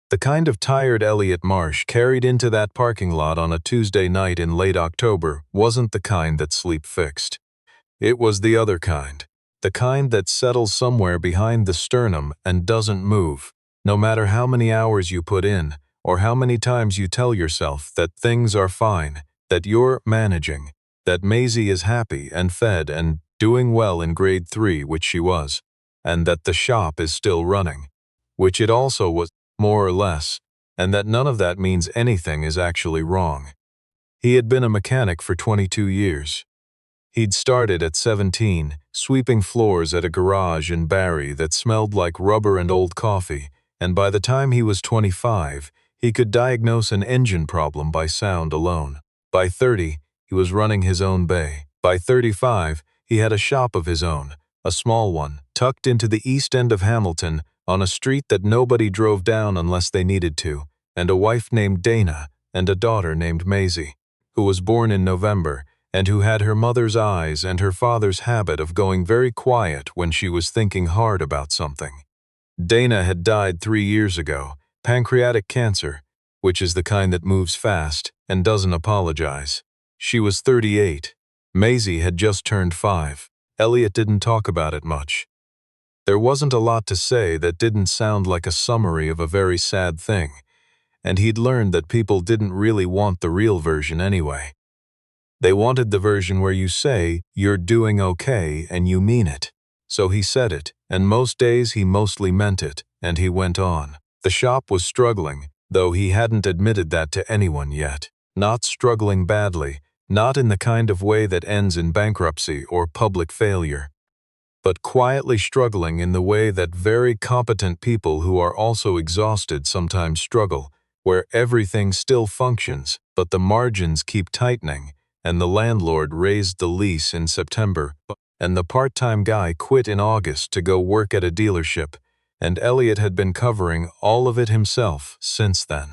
The kind of tired Elliot Marsh carried into that parking lot on a Tuesday night in late October wasn't the kind that sleep fixed. It was the other kind. The kind that settles somewhere behind the sternum and doesn't move, no matter how many hours you put in, or how many times you tell yourself that things are fine, that you're managing, that Maisie is happy and fed and doing well in grade 3, which she was, and that the shop is still running, which it also was, more or less, and that none of that means anything is actually wrong. He had been a mechanic for 22 years. He'd started at 17, sweeping floors at a garage in Barrie that smelled like rubber and old coffee, and by the time he was 25, he could diagnose an engine problem by sound alone. By 30, he was running his own bay. By 35, he had a shop of his own, a small one, tucked into the east end of Hamilton, on a street that nobody drove down unless they needed to, and a wife named Dana and a daughter named Maisie, who was born in November, and who had her mother's eyes and her father's habit of going very quiet when she was thinking hard about something. Dana had died 3 years ago, pancreatic cancer, which is the kind that moves fast and doesn't apologize. She was 38. Maisie had just turned 5. Elliot didn't talk about it much. There wasn't a lot to say that didn't sound like a summary of a very sad thing, and he'd learned that people didn't really want the real version anyway. They wanted the version where you say you're doing okay and you mean it. So he said it, and most days he mostly meant it, and he went on. The shop was struggling, though he hadn't admitted that to anyone yet. Not struggling badly, not in the kind of way that ends in bankruptcy or public failure, but quietly struggling in the way that very competent people who are also exhausted sometimes struggle, where everything still functions, but the margins keep tightening, and the landlord raised the lease in September, and the part-time guy quit in August to go work at a dealership, and Elliot had been covering all of it himself since then.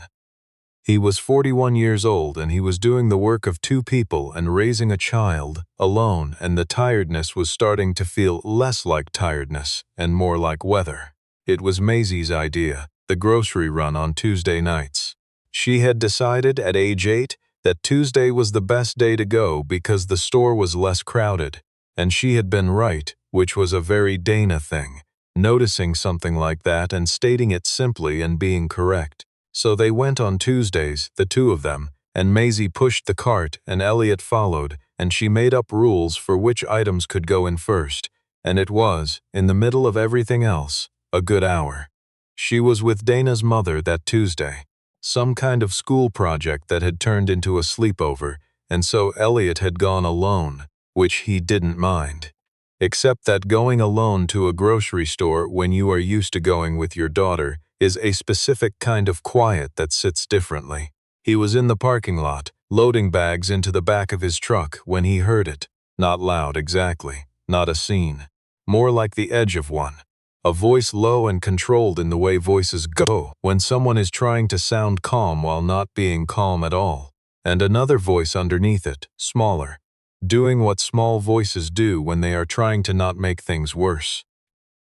He was 41 years old, and he was doing the work of 2 people and raising a child alone, and the tiredness was starting to feel less like tiredness and more like weather. It was Maisie's idea, the grocery run on Tuesday nights. She had decided at age 8 that Tuesday was the best day to go because the store was less crowded, and she had been right, which was a very Dana thing, noticing something like that and stating it simply and being correct. So they went on Tuesdays, the 2 of them, and Maisie pushed the cart and Elliot followed, and she made up rules for which items could go in first, and it was, in the middle of everything else, a good hour. She was with Dana's mother that Tuesday. Some kind of school project that had turned into a sleepover, and so Elliot had gone alone, which he didn't mind. Except that going alone to a grocery store when you are used to going with your daughter is a specific kind of quiet that sits differently. He was in the parking lot, loading bags into the back of his truck when he heard it. Not loud exactly, not a scene. More like the edge of one. A voice low and controlled in the way voices go when someone is trying to sound calm while not being calm at all. And another voice underneath it, smaller, doing what small voices do when they are trying to not make things worse.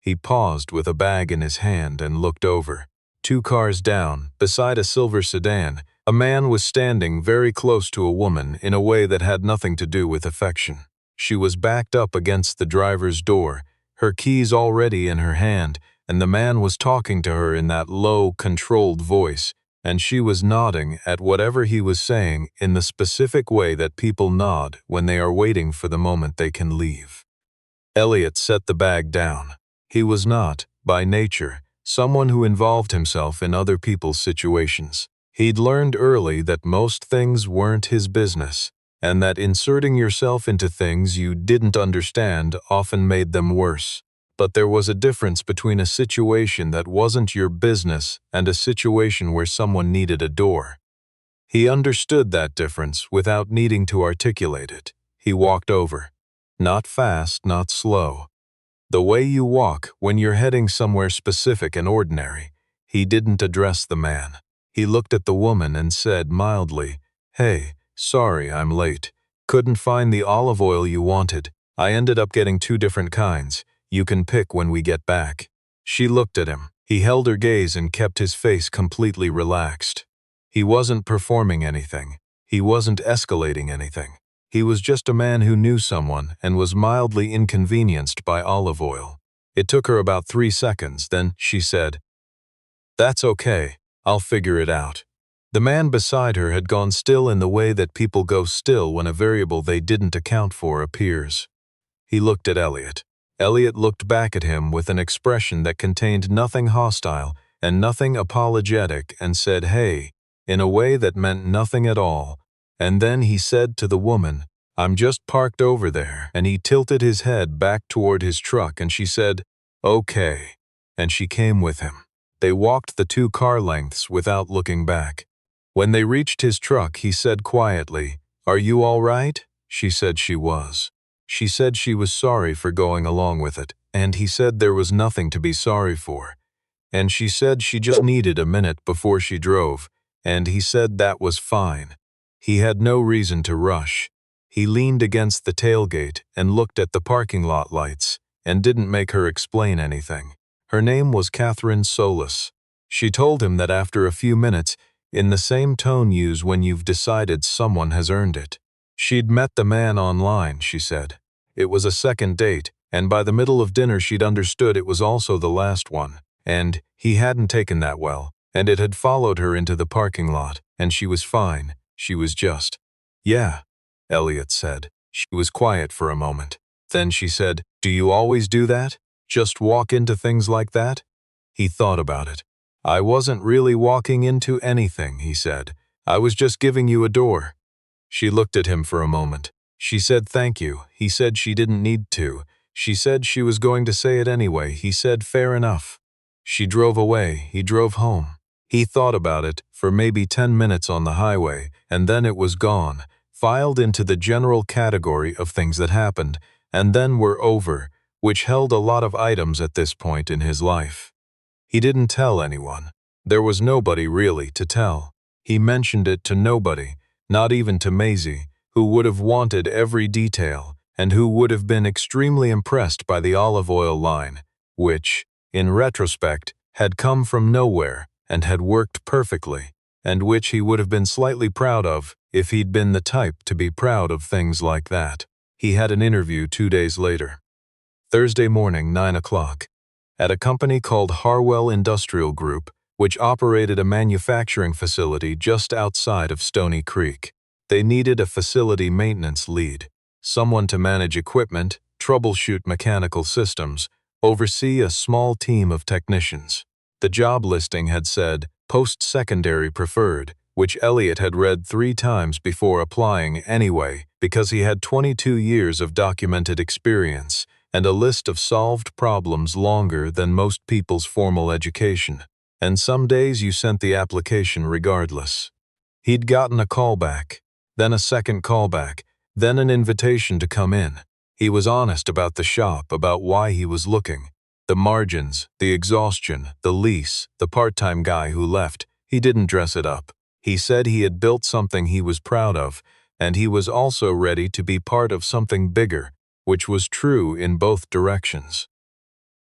He paused with a bag in his hand and looked over. 2 cars down, beside a silver sedan, a man was standing very close to a woman in a way that had nothing to do with affection. She was backed up against the driver's door, her keys already in her hand, and the man was talking to her in that low, controlled voice, and she was nodding at whatever he was saying in the specific way that people nod when they are waiting for the moment they can leave. Elliot set the bag down. He was not, by nature, someone who involved himself in other people's situations. He'd learned early that most things weren't his business, and that inserting yourself into things you didn't understand often made them worse. But there was a difference between a situation that wasn't your business and a situation where someone needed a door. He understood that difference without needing to articulate it. He walked over. Not fast, not slow. The way you walk when you're heading somewhere specific and ordinary. He didn't address the man. He looked at the woman and said mildly, "Hey, sorry I'm late. Couldn't find the olive oil you wanted. I ended up getting 2 different kinds. You can pick when we get back." She looked at him. He held her gaze and kept his face completely relaxed. He wasn't performing anything. He wasn't escalating anything. He was just a man who knew someone and was mildly inconvenienced by olive oil. It took her about 3 seconds, then she said, "That's okay, I'll figure it out." The man beside her had gone still in the way that people go still when a variable they didn't account for appears. He looked at Elliot. Elliot looked back at him with an expression that contained nothing hostile and nothing apologetic and said, "Hey," in a way that meant nothing at all. And then he said to the woman, "I'm just parked over there," and he tilted his head back toward his truck and she said, "Okay," and she came with him. They walked the 2 car lengths without looking back. When they reached his truck, he said quietly, "Are you all right?" She said she was. She said she was sorry for going along with it, and he said there was nothing to be sorry for. And she said she just needed a minute before she drove, and he said that was fine. He had no reason to rush. He leaned against the tailgate and looked at the parking lot lights, and didn't make her explain anything. Her name was Catherine Solis. She told him that after a few minutes, in the same tone used when you've decided someone has earned it. She'd met the man online, she said. It was a second date, and by the middle of dinner she'd understood it was also the last one, and he hadn't taken that well, and it had followed her into the parking lot, and she was fine. She was just, "Yeah," Elliot said. She was quiet for a moment. Then she said, "Do you always do that? Just walk into things like that?" He thought about it. "I wasn't really walking into anything," he said. "I was just giving you a door." She looked at him for a moment. She said thank you. He said she didn't need to. She said she was going to say it anyway. He said fair enough. She drove away. He drove home. He thought about it for maybe 10 minutes on the highway, and then it was gone, filed into the general category of things that happened, and then were over, which held a lot of items at this point in his life. He didn't tell anyone. There was nobody really to tell. He mentioned it to nobody, not even to Maisie, who would have wanted every detail, and who would have been extremely impressed by the olive oil line, which, in retrospect, had come from nowhere and had worked perfectly, and which he would have been slightly proud of if he'd been the type to be proud of things like that. He had an interview 2 days later. Thursday morning, 9 o'clock, at a company called Harwell Industrial Group, which operated a manufacturing facility just outside of Stony Creek. They needed a facility maintenance lead, someone to manage equipment, troubleshoot mechanical systems, oversee a small team of technicians. The job listing had said, post-secondary preferred, which Elliot had read 3 times before applying anyway, because he had 22 years of documented experience and a list of solved problems longer than most people's formal education. And some days you sent the application regardless. He'd gotten a call back, then a second callback, then an invitation to come in. He was honest about the shop, about why he was looking. The margins, the exhaustion, the lease, the part-time guy who left. He didn't dress it up. He said he had built something he was proud of, and he was also ready to be part of something bigger, which was true in both directions.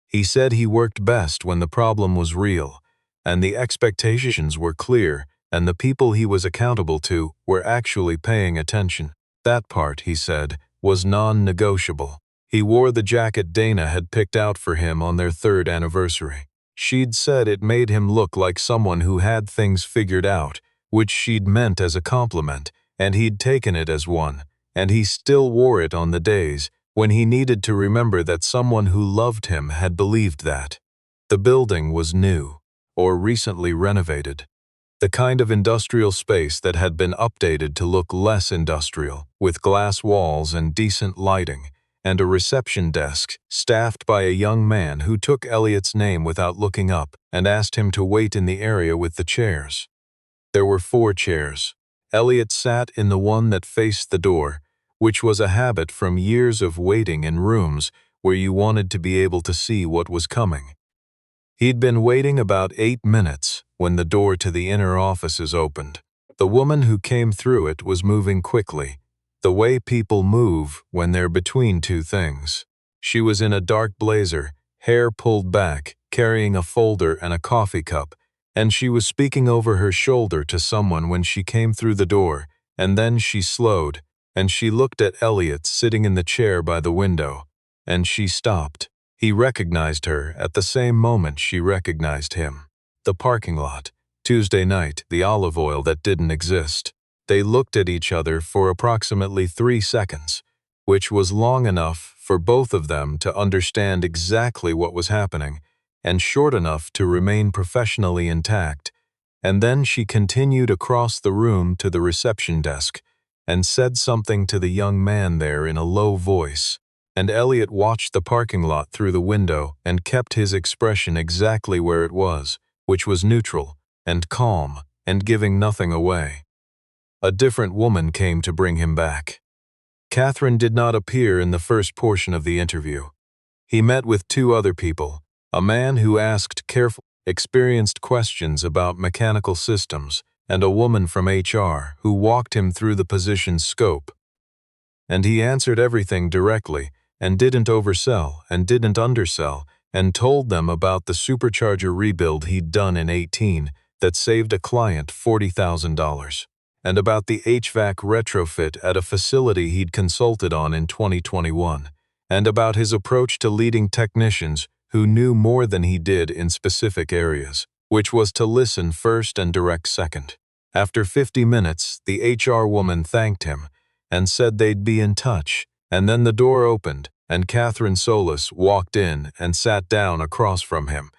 He said he worked best when the problem was real, and the expectations were clear, and the people he was accountable to were actually paying attention. That part, he said, was non-negotiable. He wore the jacket Dana had picked out for him on their 3rd anniversary. She'd said it made him look like someone who had things figured out, which she'd meant as a compliment, and he'd taken it as one, and he still wore it on the days when he needed to remember that someone who loved him had believed that. The building was new, or recently renovated. The kind of industrial space that had been updated to look less industrial, with glass walls and decent lighting, and a reception desk staffed by a young man who took Elliot's name without looking up and asked him to wait in the area with the chairs. There were 4 chairs. Elliot sat in the one that faced the door, which was a habit from years of waiting in rooms where you wanted to be able to see what was coming. He'd been waiting about 8 minutes when the door to the inner offices opened. The woman who came through it was moving quickly, the way people move when they're between 2 things. She was in a dark blazer, hair pulled back, carrying a folder and a coffee cup, and she was speaking over her shoulder to someone when she came through the door, and then she slowed, and she looked at Elliot sitting in the chair by the window, and she stopped. He recognized her at the same moment she recognized him. The parking lot. Tuesday night, the olive oil that didn't exist. They looked at each other for approximately 3 seconds, which was long enough for both of them to understand exactly what was happening, and short enough to remain professionally intact. And then she continued across the room to the reception desk and said something to the young man there in a low voice. And Elliot watched the parking lot through the window and kept his expression exactly where it was, which was neutral and calm and giving nothing away. A different woman came to bring him back. Catherine did not appear in the first portion of the interview. He met with 2 other people, a man who asked careful, experienced questions about mechanical systems, and a woman from HR who walked him through the position's scope. And he answered everything directly, and didn't oversell and didn't undersell, and told them about the supercharger rebuild he'd done in 18 that saved a client $40,000, and about the HVAC retrofit at a facility he'd consulted on in 2021, and about his approach to leading technicians who knew more than he did in specific areas, which was to listen first and direct second. After 50 minutes, the HR woman thanked him and said they'd be in touch, and then the door opened, and Catherine Solis walked in and sat down across from him,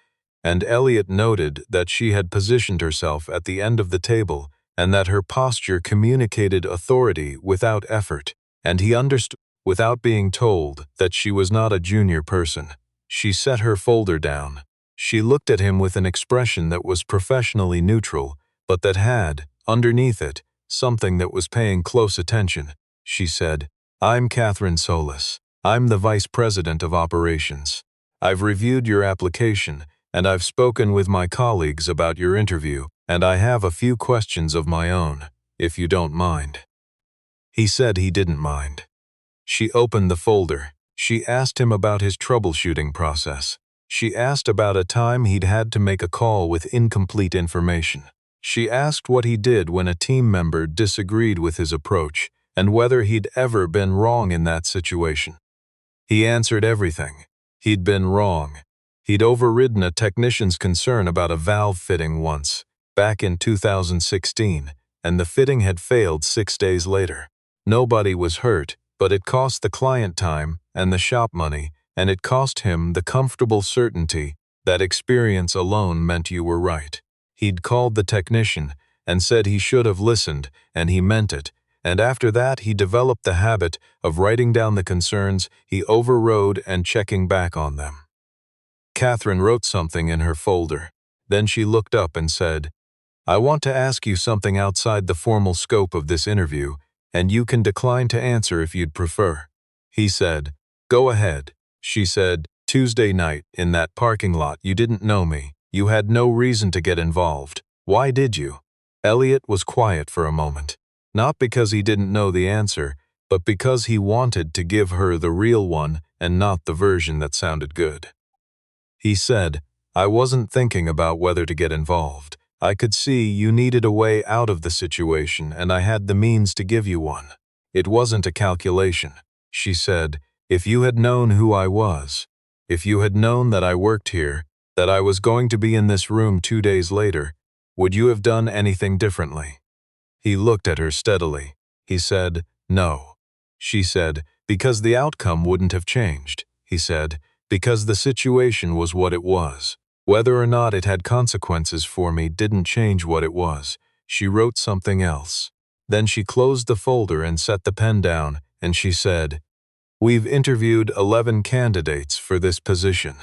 and Elliot noted that she had positioned herself at the end of the table and that her posture communicated authority without effort, and he understood without being told that she was not a junior person. She set her folder down. She looked at him with an expression that was professionally neutral, but that had, underneath it, something that was paying close attention. She said, "I'm Catherine Solis. I'm the Vice President of Operations. I've reviewed your application, and I've spoken with my colleagues about your interview, and I have a few questions of my own, if you don't mind." He said he didn't mind. She opened the folder. She asked him about his troubleshooting process. She asked about a time he'd had to make a call with incomplete information. She asked what he did when a team member disagreed with his approach, and whether he'd ever been wrong in that situation. He answered everything. He'd been wrong. He'd overridden a technician's concern about a valve fitting once, back in 2016, and the fitting had failed 6 days later. Nobody was hurt, but it cost the client time and the shop money, and it cost him the comfortable certainty that experience alone meant you were right. He'd called the technician and said he should have listened, and he meant it, and after that he developed the habit of writing down the concerns he overrode and checking back on them. Catherine wrote something in her folder. Then she looked up and said, "I want to ask you something outside the formal scope of this interview, and you can decline to answer if you'd prefer." He said, "Go ahead." She said, "Tuesday night, in that parking lot, you didn't know me. You had no reason to get involved. Why did you?" Elliot was quiet for a moment, not because he didn't know the answer, but because he wanted to give her the real one and not the version that sounded good. He said, "I wasn't thinking about whether to get involved. I could see you needed a way out of the situation, and I had the means to give you one. It wasn't a calculation." She said, "If you had known who I was, if you had known that I worked here, that I was going to be in this room 2 days later, would you have done anything differently?" He looked at her steadily. He said, "No." She said, "Because the outcome wouldn't have changed." He said, "Because the situation was what it was. Whether or not it had consequences for me didn't change what it was." She wrote something else. Then she closed the folder and set the pen down, and she said, "We've interviewed 11 candidates for this position.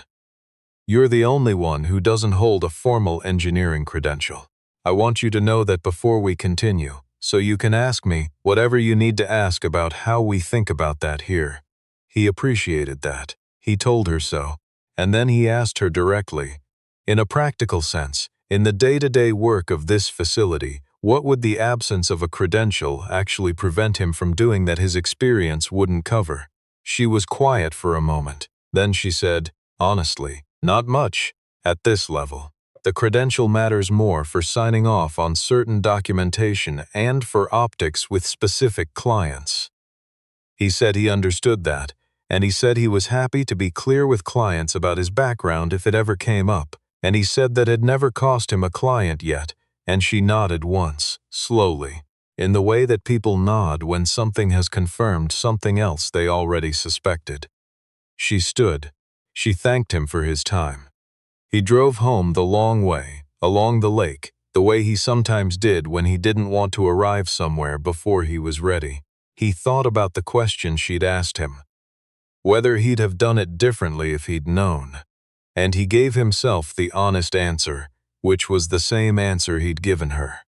You're the only one who doesn't hold a formal engineering credential. I want you to know that before we continue, so you can ask me whatever you need to ask about how we think about that here." He appreciated that. He told her so. And then he asked her directly, "In a practical sense, in the day-to-day work of this facility, what would the absence of a credential actually prevent him from doing that his experience wouldn't cover?" She was quiet for a moment. Then she said, Honestly, not much. At this level, the credential matters more for signing off on certain documentation and for optics with specific clients. He said he understood that, and he said he was happy to be clear with clients about his background if it ever came up, and he said that had never cost him a client yet, and she nodded once, slowly, in the way that people nod when something has confirmed something else they already suspected. She stood. She thanked him for his time. He drove home the long way, along the lake, the way he sometimes did when he didn't want to arrive somewhere before he was ready. He thought about the question she'd asked him, whether he'd have done it differently if he'd known. And he gave himself the honest answer, which was the same answer he'd given her.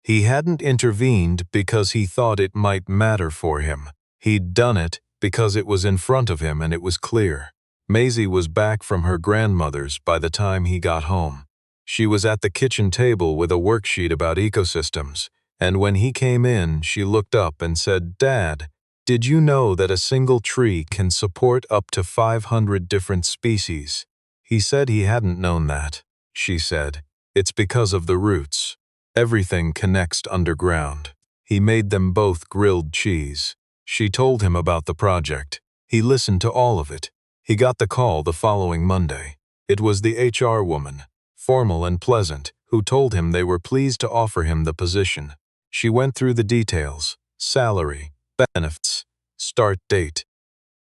He hadn't intervened because he thought it might matter for him. He'd done it because it was in front of him and it was clear. Maisie was back from her grandmother's by the time he got home. She was at the kitchen table with a worksheet about ecosystems, and when he came in, she looked up and said, "Dad, did you know that a single tree can support up to 500 different species?" He said he hadn't known that. She said, "It's because of the roots. Everything connects underground." He made them both grilled cheese. She told him about the project. He listened to all of it. He got the call the following Monday. It was the HR woman, formal and pleasant, who told him they were pleased to offer him the position. She went through the details: salary, benefits, start date.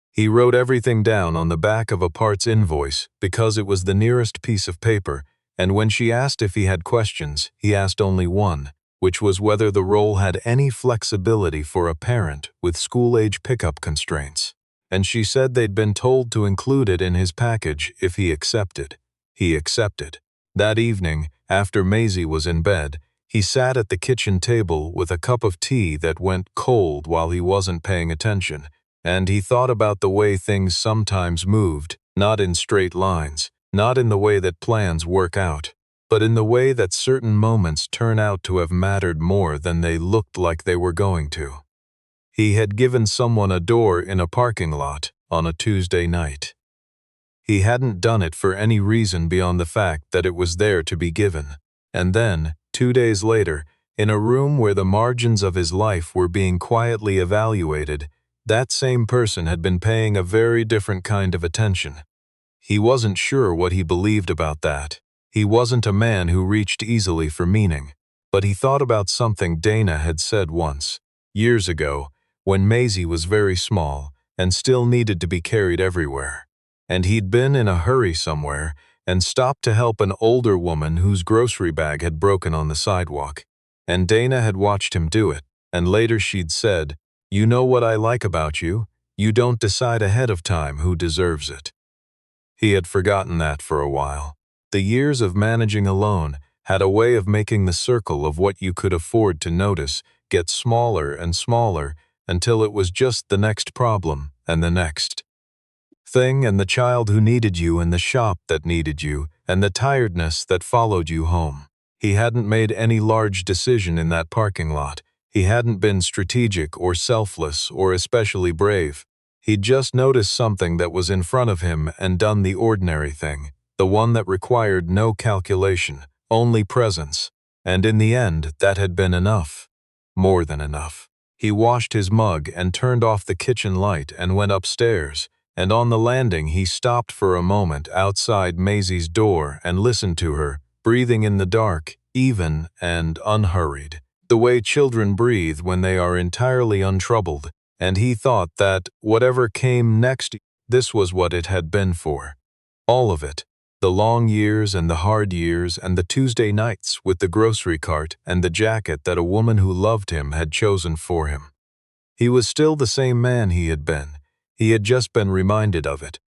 He wrote everything down on the back of a parts invoice because it was the nearest piece of paper, and when she asked if he had questions, he asked only one, which was whether the role had any flexibility for a parent with school-age pickup constraints. And she said they'd been told to include it in his package if he accepted. He accepted. That evening, after Maisie was in bed, he sat at the kitchen table with a cup of tea that went cold while he wasn't paying attention, and he thought about the way things sometimes moved, not in straight lines, not in the way that plans work out, but in the way that certain moments turn out to have mattered more than they looked like they were going to. He had given someone a door in a parking lot on a Tuesday night. He hadn't done it for any reason beyond the fact that it was there to be given. And then, 2 days later, in a room where the margins of his life were being quietly evaluated, that same person had been paying a very different kind of attention. He wasn't sure what he believed about that. He wasn't a man who reached easily for meaning. But he thought about something Dana had said once, years ago, when Maisie was very small and still needed to be carried everywhere. And he'd been in a hurry somewhere and stopped to help an older woman whose grocery bag had broken on the sidewalk. And Dana had watched him do it, and later she'd said, "You know what I like about you? You don't decide ahead of time who deserves it." He had forgotten that for a while. The years of managing alone had a way of making the circle of what you could afford to notice get smaller and smaller until it was just the next problem and the next thing and the child who needed you and the shop that needed you and the tiredness that followed you home. He hadn't made any large decision in that parking lot. He hadn't been strategic or selfless or especially brave. He'd just noticed something that was in front of him and done the ordinary thing, the one that required no calculation, only presence. And in the end, that had been enough. More than enough. He washed his mug and turned off the kitchen light and went upstairs, and on the landing he stopped for a moment outside Maisie's door and listened to her, breathing in the dark, even and unhurried, the way children breathe when they are entirely untroubled, and he thought that, whatever came next, this was what it had been for. All of it. The long years and the hard years and the Tuesday nights with the grocery cart and the jacket that a woman who loved him had chosen for him. He was still the same man he had been. He had just been reminded of it,